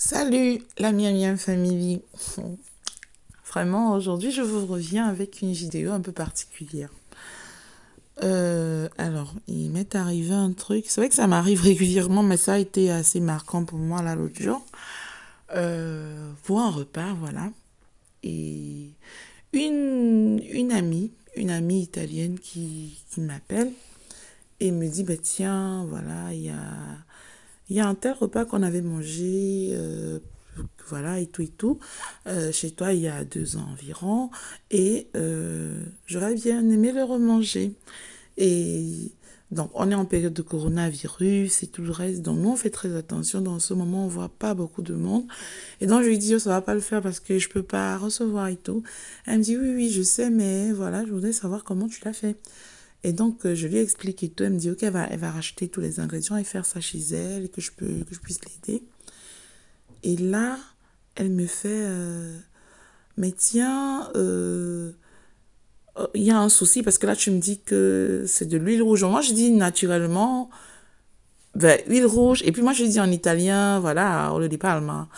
Salut la miam famille. Vraiment, aujourd'hui, je vous reviens avec une vidéo un peu particulière. Alors, il m'est arrivé un truc. C'est vrai que ça m'arrive régulièrement, mais ça a été assez marquant pour moi là l'autre jour. Pour un repas, voilà. Et une amie italienne qui m'appelle et me dit, bah, tiens, voilà, il y a un tel repas qu'on avait mangé, voilà, et tout, chez toi il y a 2 ans environ, et j'aurais bien aimé le remanger. Et donc, on est en période de coronavirus et tout le reste, donc nous, on fait très attention. Dans ce moment, on voit pas beaucoup de monde. Et donc, je lui dis, oh, ça va pas le faire parce que je peux pas recevoir et tout. Elle me dit, oui, oui, je sais, mais voilà, je voudrais savoir comment tu l'as fait. Et donc, je lui explique et tout. Elle me dit, ok, elle va racheter tous les ingrédients et faire ça chez elle, et que je puisse l'aider. Et là, elle me fait, mais tiens, il y a un souci parce que là, tu me dis que c'est de l'huile rouge. Moi, je dis naturellement, ben, huile rouge. Et puis moi, je dis en italien, voilà, olio di palma.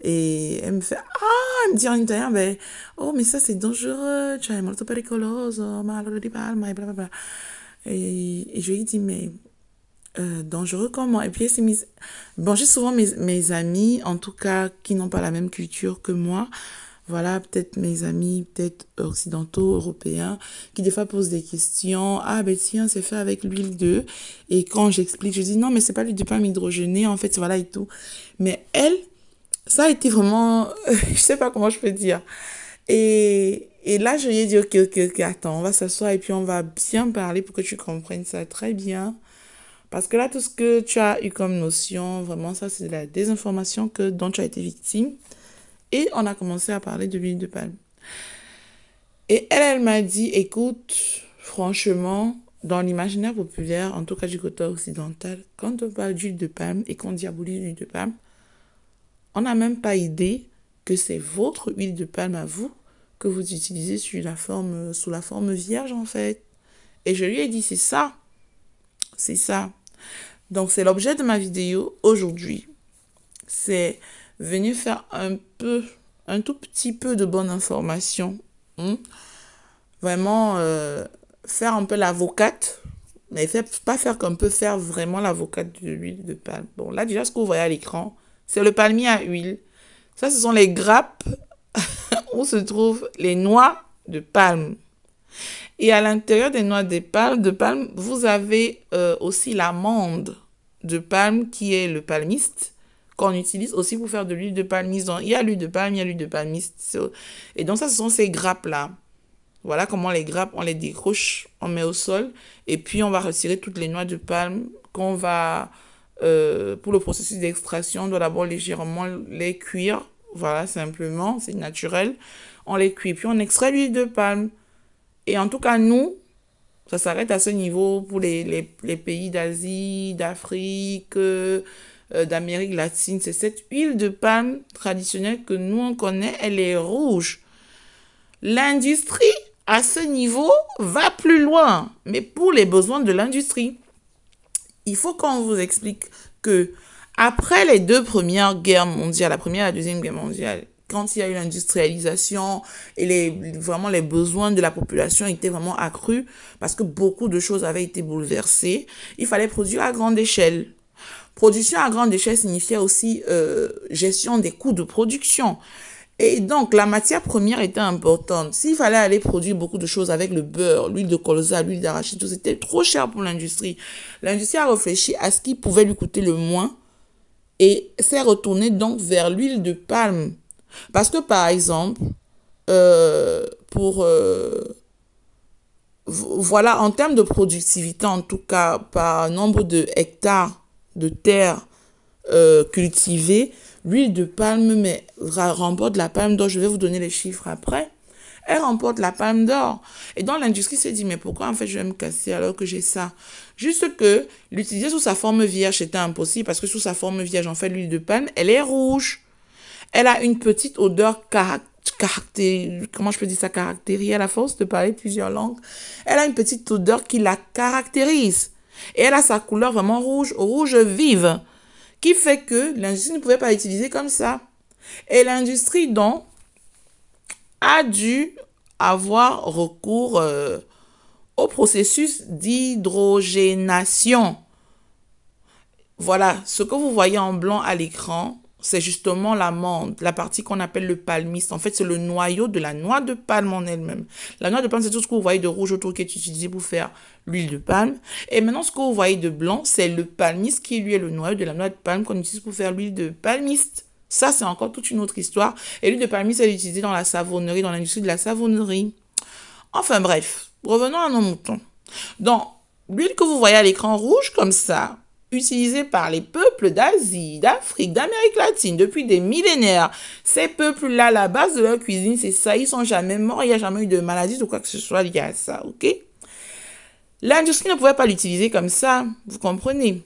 Et elle me fait, ah, elle me dit en italien, ben, oh, mais ça, c'est dangereux, cioè, molto pericoloso, ma l'olio di palma, et blablabla. Et je lui dis, mais dangereux comment? Et puis elle s'est mise. Bon, j'ai souvent mes amis, en tout cas, qui n'ont pas la même culture que moi. Voilà, peut-être mes amis, peut-être occidentaux, européens, qui des fois posent des questions. Ah, ben tiens, c'est fait avec l'huile de. Et quand j'explique, je dis non, mais c'est pas l'huile de palme hydrogénée, en fait, voilà et tout. Mais elle, ça a été vraiment. Je sais pas comment je peux dire. Et là, je lui ai dit, ok, ok, ok, attends, on va s'asseoir et puis on va bien parler pour que tu comprennes ça très bien. Parce que là, tout ce que tu as eu comme notion, vraiment, ça, c'est de la désinformation dont tu as été victime. Et on a commencé à parler de l'huile de palme. Et elle m'a dit, écoute, franchement, dans l'imaginaire populaire, en tout cas du côté occidental, quand on parle d'huile de palme et qu'on diabolise l'huile de palme, on n'a même pas idée que c'est votre huile de palme à vous que vous utilisez sous la forme vierge, en fait. Et je lui ai dit, c'est ça. C'est ça. Donc, c'est l'objet de ma vidéo aujourd'hui. C'est venir faire un tout petit peu de bonne information. Vraiment, faire un peu l'avocate. Mais pas faire qu'on peut faire vraiment l'avocate de l'huile de palme. Bon, là, déjà, ce que vous voyez à l'écran, c'est le palmier à huile. Ça, ce sont les grappes où se trouvent les noix de palme. Et à l'intérieur des noix de palme, vous avez aussi l'amande de palme qui est le palmiste qu'on utilise aussi pour faire de l'huile de palmiste. Donc, il y a l'huile de palme, il y a l'huile de palmiste. Et donc, ça, ce sont ces grappes-là. Voilà comment les grappes, on les décroche, on met au sol. Et puis, on va retirer toutes les noix de palme qu'on va, pour le processus d'extraction, on doit d'abord légèrement les cuire. Voilà, simplement, c'est naturel. On les cuit, puis on extrait l'huile de palme. Et en tout cas, nous, ça s'arrête à ce niveau pour les pays d'Asie, d'Afrique, d'Amérique latine. C'est cette huile de palme traditionnelle que nous, on connaît, elle est rouge. L'industrie, à ce niveau, va plus loin, mais pour les besoins de l'industrie. Il faut qu'on vous explique que après les 2 premières guerres mondiales, la première et la deuxième guerre mondiale, quand il y a eu l'industrialisation et vraiment les besoins de la population étaient vraiment accrus parce que beaucoup de choses avaient été bouleversées, il fallait produire à grande échelle. Production à grande échelle signifiait aussi gestion des coûts de production. Et donc, la matière première était importante. S'il fallait aller produire beaucoup de choses avec le beurre, l'huile de colza, l'huile d'arachide, tout, c'était trop cher pour l'industrie. L'industrie a réfléchi à ce qui pouvait lui coûter le moins et s'est retournée donc vers l'huile de palme. Parce que, par exemple, pour voilà, en termes de productivité, en tout cas, par nombre de hectares de terre cultivée, l'huile de palme remporte la palme d'or. Je vais vous donner les chiffres après. Elle remporte la palme d'or. Et donc l'industrie s'est dit, mais pourquoi en fait je vais me casser alors que j'ai ça? Juste que l'utiliser sous sa forme vierge, c'était impossible parce que sous sa forme vierge, en fait, l'huile de palme, elle est rouge. Elle a une petite odeur comment je peux dire ça, caractérisée à la force de parler plusieurs langues. Elle a une petite odeur qui la caractérise. Et elle a sa couleur vraiment rouge, rouge vive, qui fait que l'industrie ne pouvait pas l'utiliser comme ça. Et l'industrie, donc, a dû avoir recours au processus d'hydrogénation. Voilà, ce que vous voyez en blanc à l'écran, c'est justement l'amande, la partie qu'on appelle le palmiste. En fait, c'est le noyau de la noix de palme en elle-même. La noix de palme, c'est tout ce que vous voyez de rouge autour qui est utilisé pour faire l'huile de palme. Et maintenant, ce que vous voyez de blanc, c'est le palmiste qui, lui, est le noyau de la noix de palme qu'on utilise pour faire l'huile de palmiste. Ça, c'est encore toute une autre histoire. Et l'huile de palmiste, elle est utilisée dans la savonnerie, dans l'industrie de la savonnerie. Enfin bref, revenons à nos moutons. Donc, l'huile que vous voyez à l'écran rouge comme ça, utilisée par les peuples d'Asie, d'Afrique, d'Amérique latine depuis des millénaires. Ces peuples-là, la base de leur cuisine, c'est ça. Ils sont jamais morts, il n'y a jamais eu de maladie ou quoi que ce soit lié à ça, ok? L'industrie ne pouvait pas l'utiliser comme ça, vous comprenez?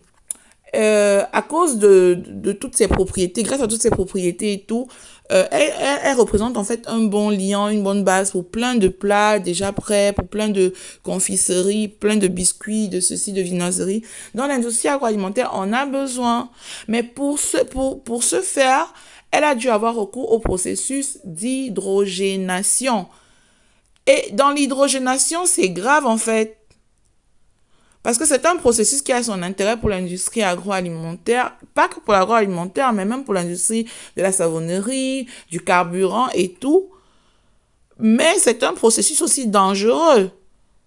À cause de toutes ces propriétés, grâce à toutes ces propriétés et tout, elle représente en fait un bon liant, une bonne base pour plein de plats déjà prêts, pour plein de confiseries, plein de biscuits, de ceci, de viennoiseries. Dans l'industrie agroalimentaire, on a besoin. Mais pour ce faire, elle a dû avoir recours au processus d'hydrogénation. Et dans l'hydrogénation, c'est grave en fait. Parce que c'est un processus qui a son intérêt pour l'industrie agroalimentaire, pas que pour l'agroalimentaire, mais même pour l'industrie de la savonnerie, du carburant et tout. Mais c'est un processus aussi dangereux,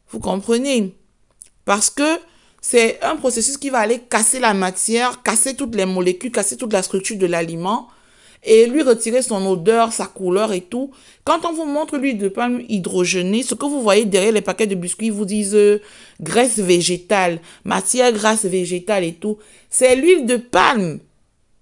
vous comprenez? Parce que c'est un processus qui va aller casser la matière, casser toutes les molécules, casser toute la structure de l'aliment et lui retirer son odeur, sa couleur et tout. Quand on vous montre l'huile de palme hydrogénée, ce que vous voyez derrière les paquets de biscuits, vous disent graisse végétale, matière grasse végétale et tout. C'est l'huile de palme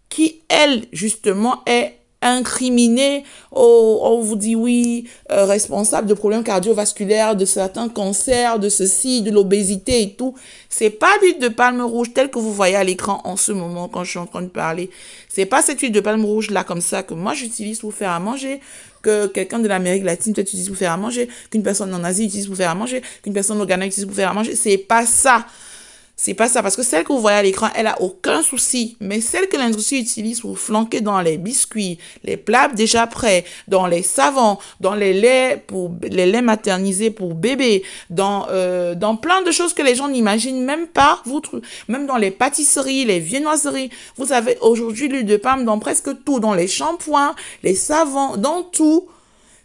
qui, elle, justement, est incriminée. On vous dit oui, responsable de problèmes cardiovasculaires, de certains cancers, de ceci, de l'obésité et tout. C'est pas l'huile de palme rouge telle que vous voyez à l'écran en ce moment quand je suis en train de parler. C'est pas cette huile de palme rouge là comme ça que moi j'utilise pour faire à manger, que quelqu'un de l'Amérique latine peut-être utilise pour faire à manger, qu'une personne en Asie utilise pour faire à manger, qu'une personne au Ghana utilise pour faire à manger. C'est pas ça. C'est pas ça, parce que celle que vous voyez à l'écran, elle a aucun souci. Mais celle que l'industrie utilise pour flanquer dans les biscuits, les plats déjà prêts, dans les savons, dans les laits maternisés pour bébés, dans plein de choses que les gens n'imaginent même pas, même dans les pâtisseries, les viennoiseries. Vous avez aujourd'hui l'huile de palme dans presque tout, dans les shampoings, les savons, dans tout.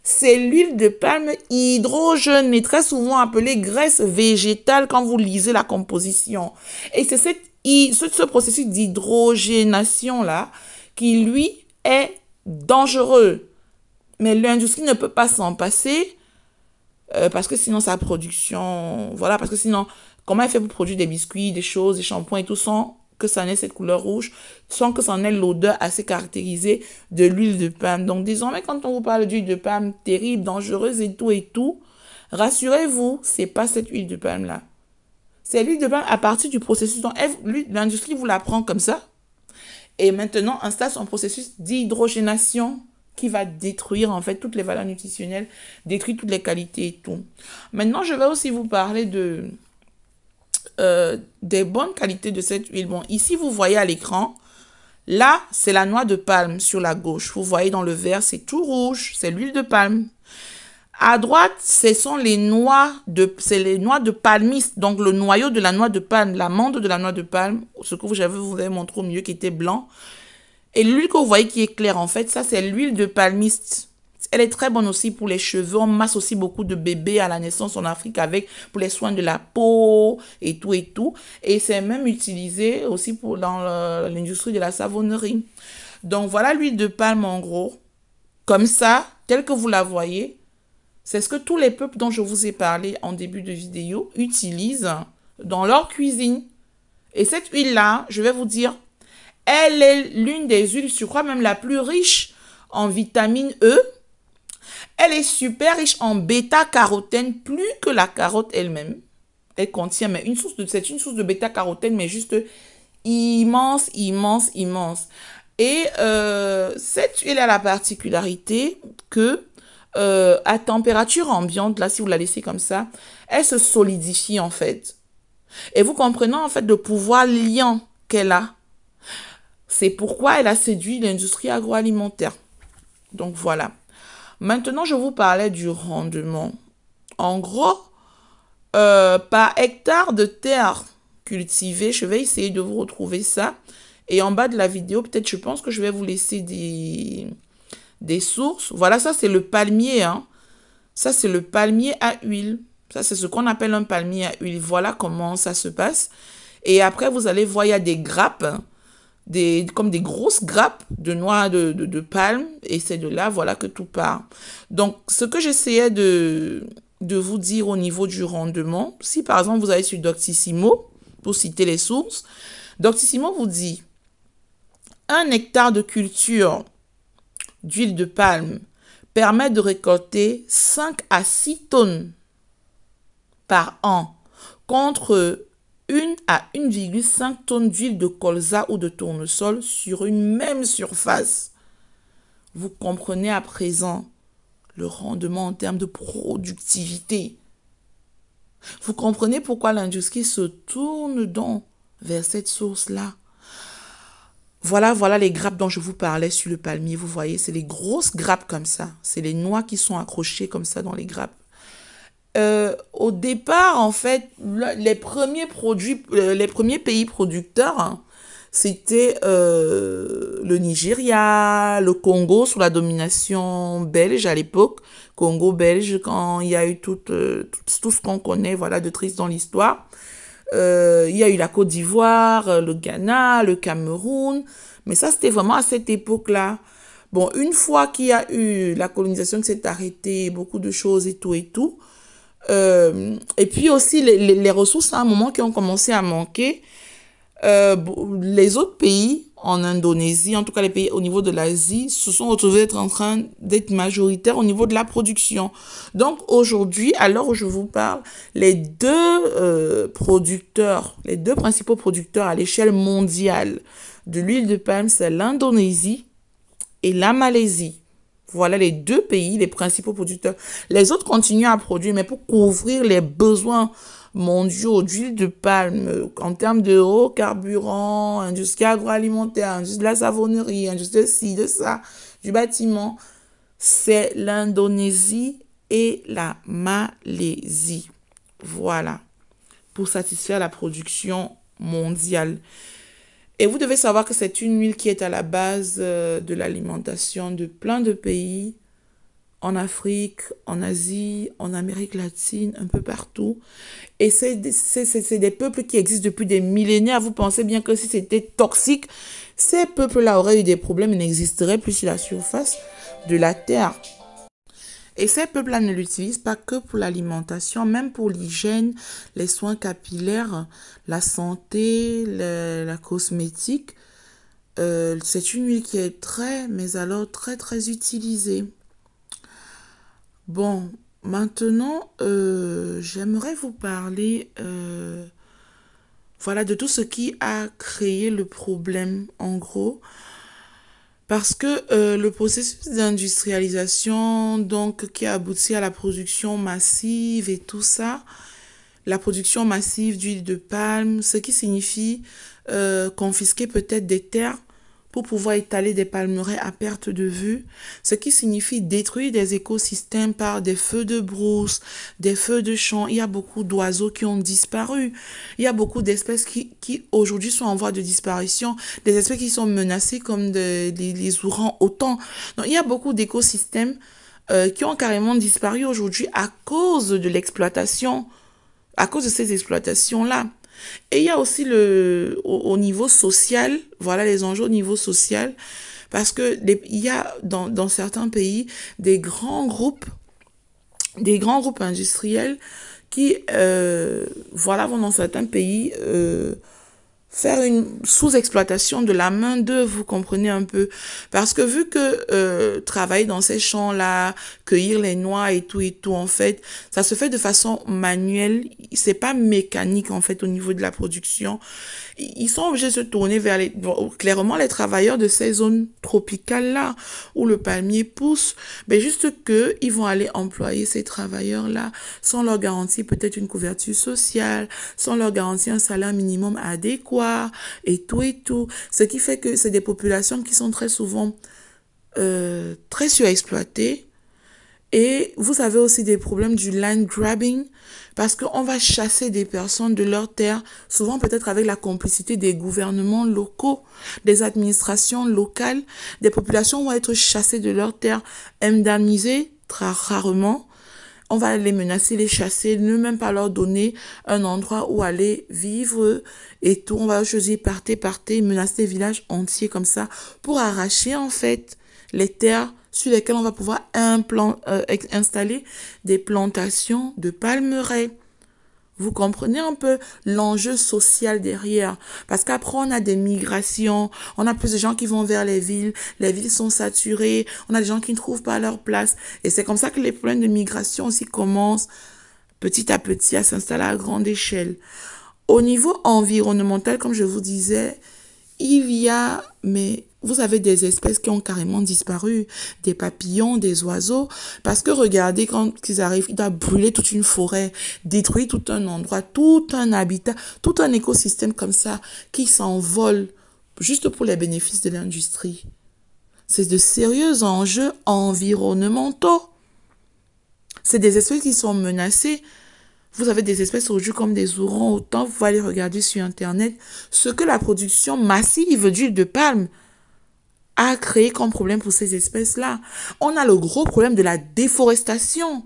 C'est l'huile de palme hydrogénée, très souvent appelée graisse végétale quand vous lisez la composition. Et c'est ce processus d'hydrogénation-là qui, lui, est dangereux. Mais l'industrie ne peut pas s'en passer parce que sinon sa production... Voilà, parce que sinon, comment elle fait pour produire des biscuits, des choses, des shampoings et tout sans que ça ait cette couleur rouge, sans que ça en ait l'odeur assez caractérisée de l'huile de palme. Donc, désormais, quand on vous parle d'huile de palme terrible, dangereuse et tout, rassurez-vous, c'est pas cette huile de palme-là. C'est l'huile de palme à partir du processus dont l'industrie vous la prend comme ça. Et maintenant, installe son processus d'hydrogénation qui va détruire, en fait, toutes les valeurs nutritionnelles, détruire toutes les qualités et tout. Maintenant, je vais aussi vous parler des bonnes qualités de cette huile. Bon, ici, vous voyez à l'écran, là, c'est la noix de palme sur la gauche. Vous voyez dans le vert, c'est tout rouge, c'est l'huile de palme. À droite, ce sont les noix de palmiste, donc le noyau de la noix de palme, l'amande de la noix de palme, ce que vous avez montré au milieu qui était blanc. Et l'huile que vous voyez qui est claire, en fait, ça, c'est l'huile de palmiste. Elle est très bonne aussi pour les cheveux. On masse aussi beaucoup de bébés à la naissance en Afrique pour les soins de la peau et tout et tout. Et c'est même utilisé aussi dans l'industrie de la savonnerie. Donc voilà l'huile de palme en gros. Comme ça, telle que vous la voyez. C'est ce que tous les peuples dont je vous ai parlé en début de vidéo utilisent dans leur cuisine. Et cette huile-là, je vais vous dire, elle est l'une des huiles, je crois même la plus riche en vitamine E. Elle est super riche en bêta-carotène, plus que la carotte elle-même. Elle contient, mais c'est une source de bêta-carotène, mais juste immense, immense, immense. Et cette huile a la particularité que à température ambiante, là, si vous la laissez comme ça, elle se solidifie en fait. Et vous comprenez en fait le pouvoir liant qu'elle a. C'est pourquoi elle a séduit l'industrie agroalimentaire. Donc voilà. Maintenant, je vous parlais du rendement. En gros, par hectare de terre cultivée, je vais essayer de vous retrouver ça. Et en bas de la vidéo, peut-être, je pense que je vais vous laisser des sources. Voilà, ça c'est le palmier, hein. Ça c'est le palmier à huile. Ça c'est ce qu'on appelle un palmier à huile. Voilà comment ça se passe. Et après, vous allez voir, il y a des grappes, hein, comme des grosses grappes de noix de palme. Et c'est de là, voilà, que tout part. Donc, ce que j'essayais de vous dire au niveau du rendement, si par exemple vous allez sur Doctissimo, pour citer les sources, Doctissimo vous dit 1 hectare de culture d'huile de palme permet de récolter 5 à 6 tonnes par an contre 1 à 1,5 tonnes d'huile de colza ou de tournesol sur une même surface. Vous comprenez à présent le rendement en termes de productivité. Vous comprenez pourquoi l'industrie se tourne donc vers cette source-là. Voilà les grappes dont je vous parlais sur le palmier. Vous voyez, c'est les grosses grappes comme ça. C'est les noix qui sont accrochées comme ça dans les grappes. Au départ, en fait, les premiers pays producteurs, hein, c'était le Nigeria, le Congo sous la domination belge à l'époque. Congo belge, quand il y a eu tout ce qu'on connaît, voilà, de triste dans l'histoire. Il y a eu la Côte d'Ivoire, le Ghana, le Cameroun. Mais ça, c'était vraiment à cette époque-là. Bon, une fois qu'il y a eu la colonisation qui s'est arrêtée, beaucoup de choses et tout et tout. Et puis aussi, les ressources à un moment qui ont commencé à manquer. Les autres pays en Indonésie, en tout cas les pays au niveau de l'Asie, se sont retrouvés en train d'être majoritaires au niveau de la production. Donc aujourd'hui, à l'heure où je vous parle, les deux principaux producteurs à l'échelle mondiale de l'huile de palme, c'est l'Indonésie et la Malaisie. Voilà les deux pays, les principaux producteurs. Les autres continuent à produire, mais pour couvrir les besoins mondiaux d'huile de palme en termes de hauts carburants, industrie agroalimentaire, industrie de la savonnerie, industrie de ci, de ça, du bâtiment, c'est l'Indonésie et la Malaisie. Voilà, pour satisfaire la production mondiale. Et vous devez savoir que c'est une huile qui est à la base de l'alimentation de plein de pays, en Afrique, en Asie, en Amérique latine, un peu partout. Et c'est des peuples qui existent depuis des millénaires. Vous pensez bien que si c'était toxique, ces peuples-là auraient eu des problèmes et n'existeraient plus sur la surface de la Terre. Et ces peuples-là ne l'utilisent pas que pour l'alimentation, même pour l'hygiène, les soins capillaires, la santé, la cosmétique. C'est une huile qui est mais alors très utilisée. Bon, maintenant, j'aimerais vous parler voilà, de tout ce qui a créé le problème, en gros. Parce que le processus d'industrialisation, donc, qui a abouti à la production massive et tout ça, la production massive d'huile de palme, ce qui signifie confisquer peut-être des terres pour pouvoir étaler des palmeraies à perte de vue, ce qui signifie détruire des écosystèmes par des feux de brousse, des feux de champs. Il y a beaucoup d'oiseaux qui ont disparu. Il y a beaucoup d'espèces qui aujourd'hui sont en voie de disparition, des espèces qui sont menacées comme les ourans-outans. Donc il y a beaucoup d'écosystèmes qui ont carrément disparu aujourd'hui à cause de l'exploitation, à cause de ces exploitations-là. Et il y a aussi au niveau social, voilà les enjeux au niveau social, parce que il y a dans certains pays des grands groupes industriels qui, voilà, vont dans certains pays faire une sous-exploitation de la main-d'œuvre, vous comprenez un peu. Parce que vu que travailler dans ces champs-là, cueillir les noix et tout, en fait, ça se fait de façon manuelle. C'est pas mécanique, en fait, au niveau de la production. Ils sont obligés de se tourner vers clairement les travailleurs de ces zones tropicales-là, où le palmier pousse. Mais juste que ils vont aller employer ces travailleurs-là sans leur garantir peut-être une couverture sociale, sans leur garantir un salaire minimum adéquat. quoi, et tout et tout. Ce qui fait que c'est des populations qui sont très souvent très surexploitées. Et vous avez aussi des problèmes du land grabbing parce qu'on va chasser des personnes de leurs terres, souvent peut-être avec la complicité des gouvernements locaux, des administrations locales. Des populations vont être chassées de leurs terres, indemnisées très rarement. On va les menacer, les chasser, ne même pas leur donner un endroit où aller vivre et tout. On va choisir partez, menacer des villages entiers comme ça pour arracher en fait les terres sur lesquelles on va pouvoir installer des plantations de palmeraies. Vous comprenez un peu l'enjeu social derrière. Parce qu'après, on a des migrations, on a plus de gens qui vont vers les villes sont saturées, on a des gens qui ne trouvent pas leur place. Et c'est comme ça que les problèmes de migration aussi commencent petit à petit à s'installer à grande échelle. Au niveau environnemental, comme je vous disais, il y a, mais vous avez des espèces qui ont carrément disparu, des papillons, des oiseaux, parce que regardez, quand ils arrivent, ils doivent brûler toute une forêt, détruire tout un endroit, tout un habitat, tout un écosystème comme ça, qui s'envole juste pour les bénéfices de l'industrie. C'est de sérieux enjeux environnementaux. C'est des espèces qui sont menacées. Vous avez des espèces aujourd'hui comme des orangs-outans, vous allez regarder sur Internet ce que la production massive d'huile de palme a créé comme problème pour ces espèces-là. On a le gros problème de la déforestation.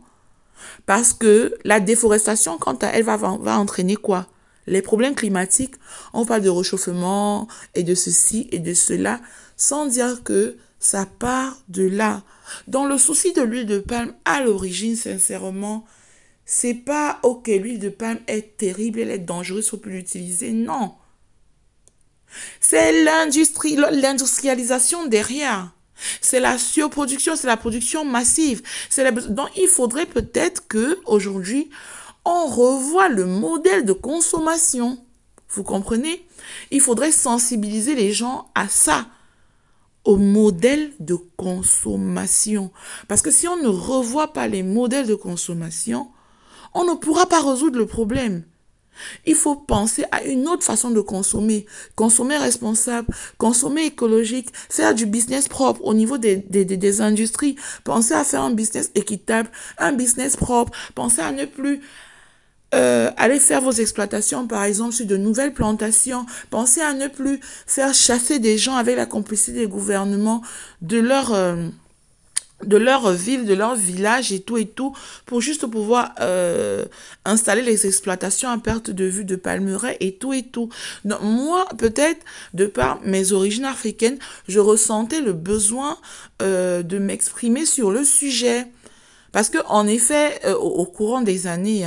Parce que la déforestation, quant à elle, va entraîner quoi? Les problèmes climatiques. On parle de réchauffement et de ceci et de cela, sans dire que ça part de là. Dans le souci de l'huile de palme, à l'origine, sincèrement, c'est pas, ok, l'huile de palme est terrible, elle est dangereuse, il faut plus l'utiliser. Non. C'est l'industrialisation derrière. C'est la surproduction, c'est la production massive. Donc, il faudrait peut-être que aujourd'hui, on revoie le modèle de consommation. Vous comprenez? Il faudrait sensibiliser les gens à ça, au modèle de consommation. Parce que si on ne revoit pas les modèles de consommation, on ne pourra pas résoudre le problème. Il faut penser à une autre façon de consommer. Consommer responsable, consommer écologique, faire du business propre au niveau des industries. Pensez à faire un business équitable, un business propre. Pensez à ne plus aller faire vos exploitations, par exemple, sur de nouvelles plantations. Pensez à ne plus faire chasser des gens avec la complicité des gouvernements de leur ville, de leur village et tout, pour juste pouvoir installer les exploitations à perte de vue de palmeraies et tout. Donc, moi, peut-être, de par mes origines africaines, je ressentais le besoin de m'exprimer sur le sujet. Parce que en effet, au courant des années,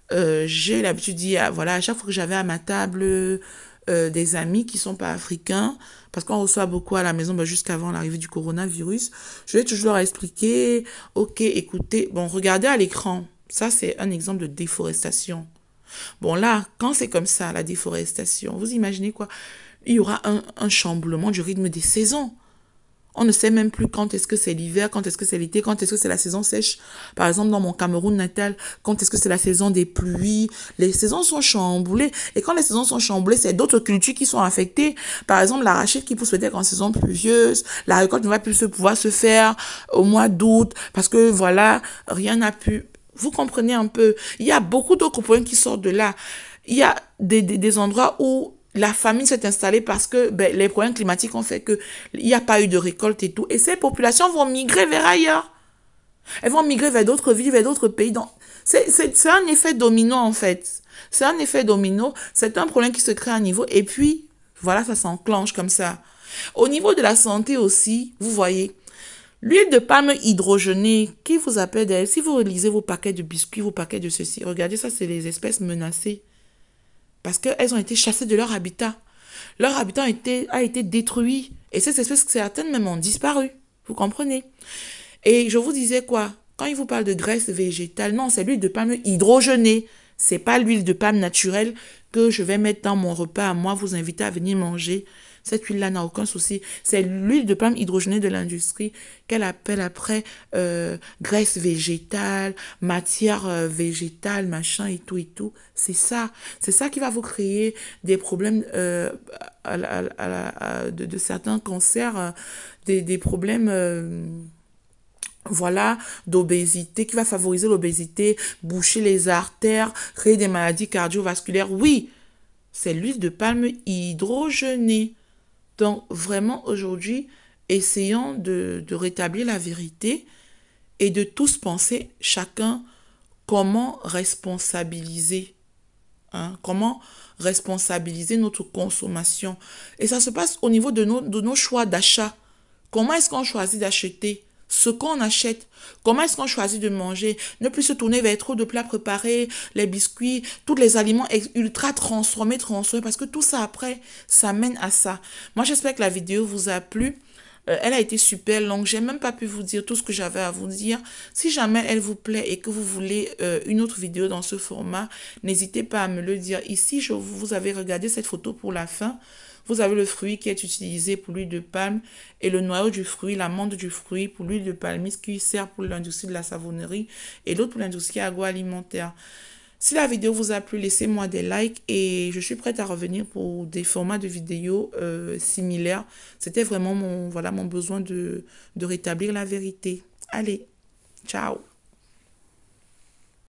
j'ai l'habitude de dire, voilà, à chaque fois que j'avais à ma table des amis qui sont pas africains, parce qu'on reçoit beaucoup à la maison jusqu'avant l'arrivée du coronavirus, je vais toujours leur expliquer, ok, écoutez, bon, regardez à l'écran, ça c'est un exemple de déforestation. Bon là, quand c'est comme ça, la déforestation, vous imaginez quoi? Il y aura un chamboulement du rythme des saisons. On ne sait même plus quand est-ce que c'est l'hiver, quand est-ce que c'est l'été, quand est-ce que c'est la saison sèche. Par exemple, dans mon Cameroun natal, quand est-ce que c'est la saison des pluies. Les saisons sont chamboulées. Et quand les saisons sont chamboulées, c'est d'autres cultures qui sont affectées. Par exemple, l'arachide qui pousse peut-être en saison pluvieuse. La récolte ne va plus pouvoir se faire au mois d'août parce que voilà, rien n'a pu. Vous comprenez un peu. Il y a beaucoup d'autres problèmes qui sortent de là. Il y a des endroits où la famine s'est installée parce que les problèmes climatiques ont fait que il n'y a pas eu de récolte et tout. Et ces populations vont migrer vers ailleurs. Elles vont migrer vers d'autres villes, vers d'autres pays. Donc, c'est un effet domino, en fait. C'est un effet domino. C'est un problème qui se crée à un niveau. Et puis, voilà, ça s'enclenche comme ça. Au niveau de la santé aussi, vous voyez, l'huile de palme hydrogénée, qui vous appelle d'elle, si vous relisez vos paquets de biscuits, vos paquets de ceci, regardez, ça, c'est les espèces menacées. Parce qu'elles ont été chassées de leur habitat. Leur habitat a été détruit. Et ces espèces, certaines même ont disparu. Vous comprenez? Et je vous disais quoi? Quand il vous parle de graisse végétale, non, c'est l'huile de palme hydrogénée. C'est pas l'huile de palme naturelle que je vais mettre dans mon repas à moi, vous inviter à venir manger. Cette huile-là n'a aucun souci. C'est l'huile de palme hydrogénée de l'industrie qu'elle appelle après graisse végétale, matière végétale, machin et tout et tout. C'est ça. C'est ça qui va vous créer des problèmes de certains cancers, des problèmes... voilà, d'obésité, qui va favoriser l'obésité, boucher les artères, créer des maladies cardiovasculaires. Oui, c'est l'huile de palme hydrogénée. Donc, vraiment, aujourd'hui, essayons de rétablir la vérité et de tous penser chacun comment responsabiliser. Hein, comment responsabiliser notre consommation. Et ça se passe au niveau de nos choix d'achat. Comment est-ce qu'on choisit d'acheter ce qu'on achète? Comment est-ce qu'on choisit de manger? Ne plus se tourner vers trop de plats préparés, les biscuits, tous les aliments ultra transformés, parce que tout ça après, ça mène à ça. Moi, j'espère que la vidéo vous a plu. Elle a été super longue. J'ai même pas pu vous dire tout ce que j'avais à vous dire. Si jamais elle vous plaît et que vous voulez une autre vidéo dans ce format, n'hésitez pas à me le dire. Ici, vous avez regardé cette photo pour la fin. Vous avez le fruit qui est utilisé pour l'huile de palme et le noyau du fruit, l'amande du fruit pour l'huile de palmiste qui sert pour l'industrie de la savonnerie et l'autre pour l'industrie agroalimentaire. Si la vidéo vous a plu, laissez-moi des likes et je suis prête à revenir pour des formats de vidéos similaires. C'était vraiment mon besoin de rétablir la vérité. Allez, ciao!